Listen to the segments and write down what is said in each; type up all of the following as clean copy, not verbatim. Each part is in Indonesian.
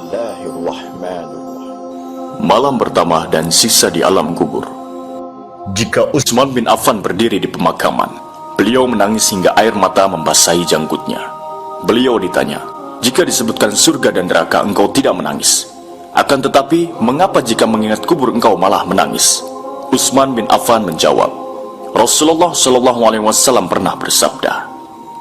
Bismillahirrahmanirrahim. Malam pertama dan sisa di alam kubur. Jika Utsman bin Affan berdiri di pemakaman, beliau menangis hingga air mata membasahi janggutnya. Beliau ditanya, jika disebutkan surga dan neraka engkau tidak menangis, akan tetapi mengapa jika mengingat kubur engkau malah menangis? Utsman bin Affan menjawab, Rasulullah SAW pernah bersabda,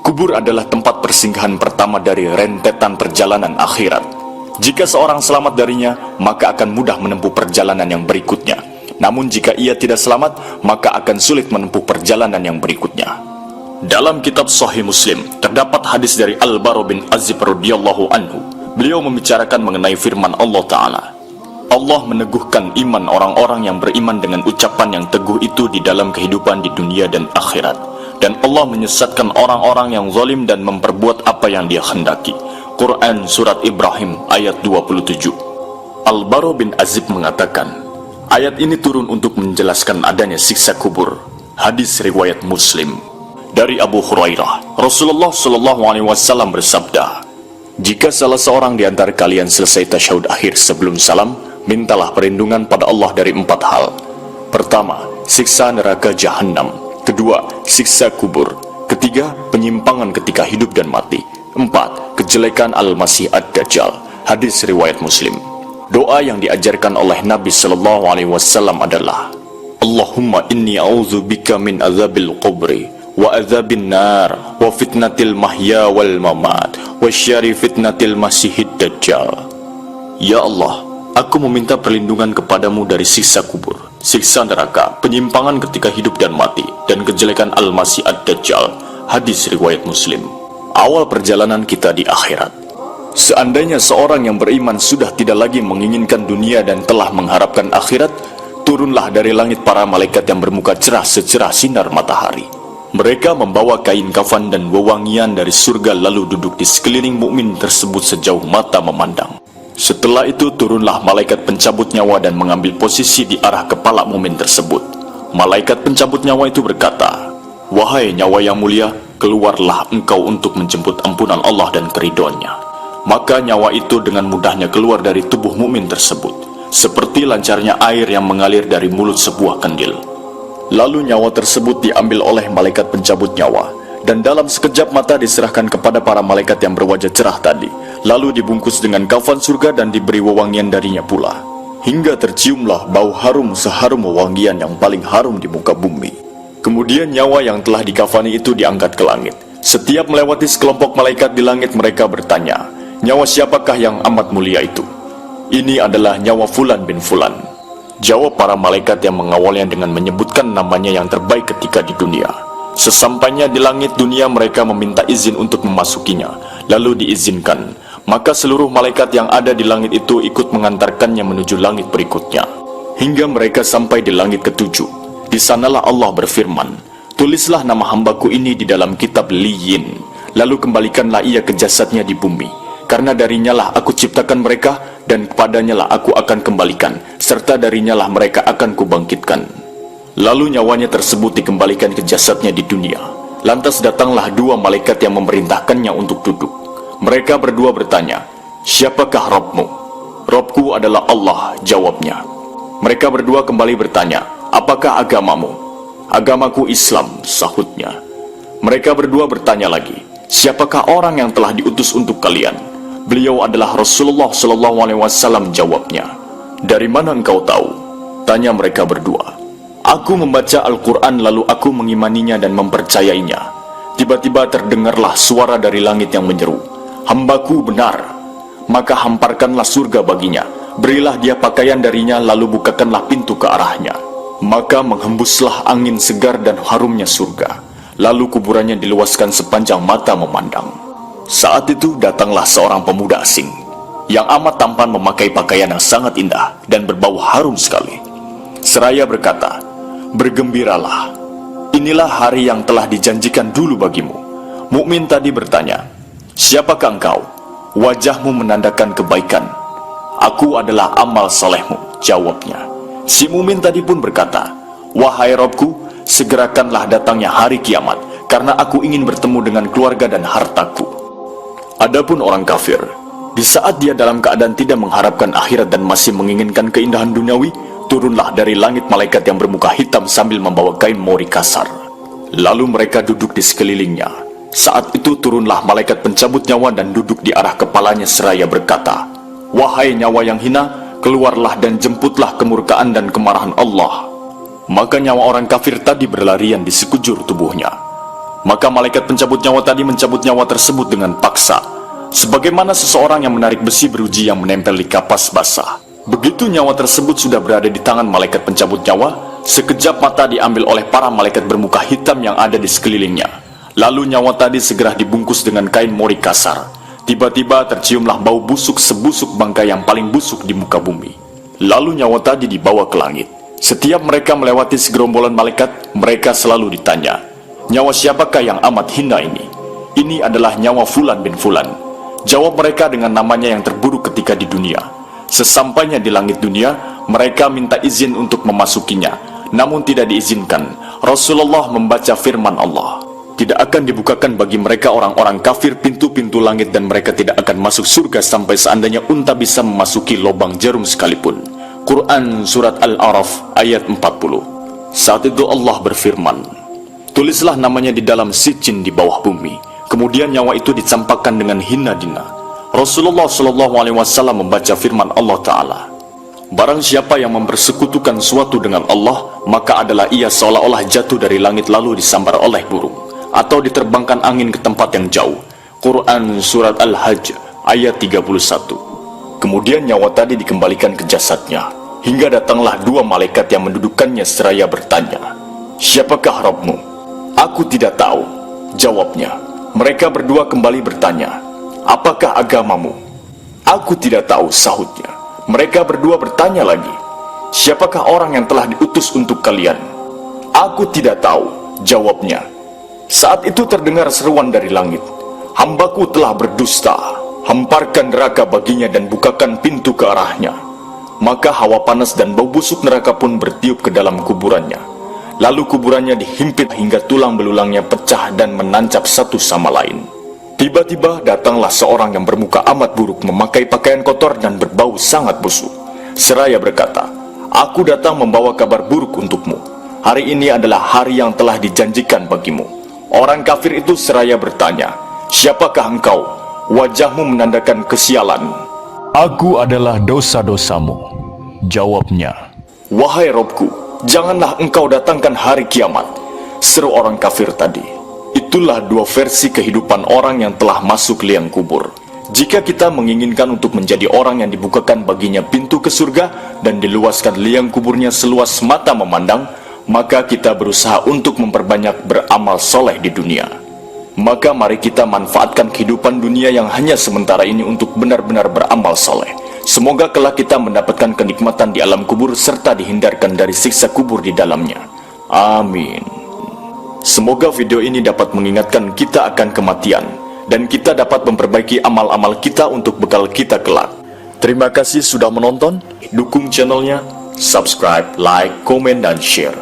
kubur adalah tempat persinggahan pertama dari rentetan perjalanan akhirat. Jika seorang selamat darinya, maka akan mudah menempuh perjalanan yang berikutnya. Namun jika ia tidak selamat, maka akan sulit menempuh perjalanan yang berikutnya. Dalam kitab Sahih Muslim, terdapat hadis dari Al-Bara bin Azib radhiyallahu anhu. Beliau membicarakan mengenai firman Allah Ta'ala. Allah meneguhkan iman orang-orang yang beriman dengan ucapan yang teguh itu di dalam kehidupan di dunia dan akhirat. Dan Allah menyesatkan orang-orang yang zalim dan memperbuat apa yang Dia kehendaki. Quran Surat Ibrahim ayat 27. Al-Bara bin Azib mengatakan, ayat ini turun untuk menjelaskan adanya siksa kubur. Hadis riwayat Muslim. Dari Abu Hurairah, Rasulullah SAW bersabda, jika salah seorang di antara kalian selesai tasyahud akhir sebelum salam, mintalah perlindungan pada Allah dari 4 hal. Pertama, siksa neraka jahanam. Kedua, siksa kubur. Ketiga, penyimpangan ketika hidup dan mati. 4. Kejelekan Al-Masih Ad-Dajjal. Hadis riwayat Muslim. Doa yang diajarkan oleh Nabi SAW adalah, Allahumma inni a'udzubika min azabil qubri wa azabin nar wa fitnatil mahya wal mamat wa syarri fitnatil masihid dajjal. Ya Allah, aku meminta perlindungan kepadamu dari siksa kubur, siksa neraka, penyimpangan ketika hidup dan mati, dan kejelekan Al-Masih Ad-Dajjal. Hadis riwayat Muslim. Awal perjalanan kita di akhirat. Seandainya seorang yang beriman sudah tidak lagi menginginkan dunia dan telah mengharapkan akhirat, turunlah dari langit para malaikat yang bermuka cerah secerah sinar matahari. Mereka membawa kain kafan dan wewangian dari surga lalu duduk di sekeliling mukmin tersebut sejauh mata memandang. Setelah itu turunlah malaikat pencabut nyawa dan mengambil posisi di arah kepala mukmin tersebut. Malaikat pencabut nyawa itu berkata, wahai nyawa yang mulia, keluarlah engkau untuk menjemput ampunan Allah dan keridhoannya. Maka nyawa itu dengan mudahnya keluar dari tubuh mukmin tersebut, seperti lancarnya air yang mengalir dari mulut sebuah kandil. Lalu nyawa tersebut diambil oleh malaikat pencabut nyawa, dan dalam sekejap mata diserahkan kepada para malaikat yang berwajah cerah tadi, lalu dibungkus dengan kafan surga dan diberi wewangian darinya pula, hingga terciumlah bau harum seharum wewangian yang paling harum di muka bumi. Kemudian nyawa yang telah dikafani itu diangkat ke langit. Setiap melewati sekelompok malaikat di langit, mereka bertanya, nyawa siapakah yang amat mulia itu? Ini adalah nyawa Fulan bin Fulan. Jawab para malaikat yang mengawalnya dengan menyebutkan namanya yang terbaik ketika di dunia. Sesampainya di langit dunia, mereka meminta izin untuk memasukinya, lalu diizinkan. Maka seluruh malaikat yang ada di langit itu ikut mengantarkannya menuju langit berikutnya, hingga mereka sampai di langit ketujuh. Di sanalah Allah berfirman, tulislah nama hambaku ini di dalam kitab Liyin, lalu kembalikanlah ia ke jasadnya di bumi, karena darinya lah aku ciptakan mereka, dan kepadanya lah aku akan kembalikan, serta darinya lah mereka akan kubangkitkan. Lalu nyawanya tersebut dikembalikan ke jasadnya di dunia. Lantas datanglah 2 malaikat yang memerintahkannya untuk duduk. Mereka berdua bertanya, siapakah Rabbmu? Rabbku adalah Allah, jawabnya. Mereka berdua kembali bertanya, apakah agamamu? Agamaku Islam, sahutnya. Mereka berdua bertanya lagi, siapakah orang yang telah diutus untuk kalian? Beliau adalah Rasulullah SAW, jawabnya. Dari mana engkau tahu? Tanya mereka berdua. Aku membaca Al-Quran lalu aku mengimaninya dan mempercayainya. Tiba-tiba terdengarlah suara dari langit yang menyeru, hambaku benar. Maka hamparkanlah surga baginya, berilah dia pakaian darinya, lalu bukakanlah pintu ke arahnya. Maka menghembuslah angin segar dan harumnya surga. Lalu kuburannya diluaskan sepanjang mata memandang. Saat itu datanglah seorang pemuda asing, yang amat tampan memakai pakaian yang sangat indah dan berbau harum sekali. Seraya berkata, bergembiralah, inilah hari yang telah dijanjikan dulu bagimu. Mukmin tadi bertanya, siapakah engkau? Wajahmu menandakan kebaikan. Aku adalah amal salehmu, jawabnya. Si mukmin tadi pun berkata, wahai Rabbku, segerakanlah datangnya hari kiamat, karena aku ingin bertemu dengan keluarga dan hartaku. Adapun orang kafir, Di saat dia dalam keadaan tidak mengharapkan akhirat dan masih menginginkan keindahan duniawi, turunlah dari langit malaikat yang bermuka hitam sambil membawa kain mori kasar. Lalu mereka duduk di sekelilingnya. Saat itu turunlah malaikat pencabut nyawa dan duduk di arah kepalanya seraya berkata, "Wahai nyawa yang hina, keluarlah dan jemputlah kemurkaan dan kemarahan Allah." Maka nyawa orang kafir tadi berlarian di sekujur tubuhnya. Maka malaikat pencabut nyawa tadi mencabut nyawa tersebut dengan paksa, sebagaimana seseorang yang menarik besi beruji yang menempel di kapas basah. Begitu nyawa tersebut sudah berada di tangan malaikat pencabut nyawa, sekejap mata diambil oleh para malaikat bermuka hitam yang ada di sekelilingnya. Lalu nyawa tadi segera dibungkus dengan kain mori kasar. Tiba-tiba terciumlah bau busuk sebusuk bangkai yang paling busuk di muka bumi. Lalu nyawa tadi dibawa ke langit. Setiap mereka melewati segerombolan malaikat, mereka selalu ditanya, "Nyawa siapakah yang amat hina ini?" "Ini adalah nyawa Fulan bin Fulan," jawab mereka dengan namanya yang terburuk ketika di dunia. Sesampainya di langit dunia, mereka minta izin untuk memasukinya, namun tidak diizinkan. Rasulullah membaca firman Allah, "Tidak akan dibukakan bagi mereka orang-orang kafir pintu-pintu langit dan mereka tidak akan masuk surga sampai seandainya unta bisa memasuki lubang jarum sekalipun." Quran Surat Al-A'raf ayat 40. Saat itu Allah berfirman, "Tulislah namanya di dalam sijin di bawah bumi." Kemudian nyawa itu dicampakkan dengan hina dina. Rasulullah SAW membaca firman Allah Ta'ala, "Barang siapa yang mempersekutukan suatu dengan Allah, maka adalah ia seolah-olah jatuh dari langit lalu disambar oleh burung, atau diterbangkan angin ke tempat yang jauh." Quran Surat Al-Hajj ayat 31. Kemudian nyawa tadi dikembalikan ke jasadnya, hingga datanglah dua malaikat yang mendudukkannya seraya bertanya, "Siapakah Rabbmu?" "Aku tidak tahu," jawabnya. Mereka berdua kembali bertanya, "Apakah agamamu?" "Aku tidak tahu," sahutnya. Mereka berdua bertanya lagi, "Siapakah orang yang telah diutus untuk kalian?" "Aku tidak tahu," jawabnya. Saat itu terdengar seruan dari langit, "Hambaku telah berdusta, hamparkan neraka baginya dan bukakan pintu ke arahnya." Maka hawa panas dan bau busuk neraka pun bertiup ke dalam kuburannya. Lalu kuburannya dihimpit hingga tulang belulangnya pecah dan menancap satu sama lain. Tiba-tiba datanglah seorang yang bermuka amat buruk, memakai pakaian kotor dan berbau sangat busuk, seraya berkata, "Aku datang membawa kabar buruk untukmu. Hari ini adalah hari yang telah dijanjikan bagimu." Orang kafir itu seraya bertanya, "Siapakah engkau?" Wajahmu menandakan kesialan. "Aku adalah dosa-dosamu," jawabnya. "Wahai Robku, janganlah engkau datangkan hari kiamat," seru orang kafir tadi. Itulah dua versi kehidupan orang yang telah masuk liang kubur. Jika kita menginginkan untuk menjadi orang yang dibukakan baginya pintu ke surga dan diluaskan liang kuburnya seluas mata memandang, maka kita berusaha untuk memperbanyak beramal soleh di dunia. Maka mari kita manfaatkan kehidupan dunia yang hanya sementara ini untuk benar-benar beramal soleh. Semoga kelak kita mendapatkan kenikmatan di alam kubur serta dihindarkan dari siksa kubur di dalamnya. Amin. Semoga video ini dapat mengingatkan kita akan kematian, dan kita dapat memperbaiki amal-amal kita untuk bekal kita kelak. Terima kasih sudah menonton. Dukung channelnya, subscribe, like, komen, dan share.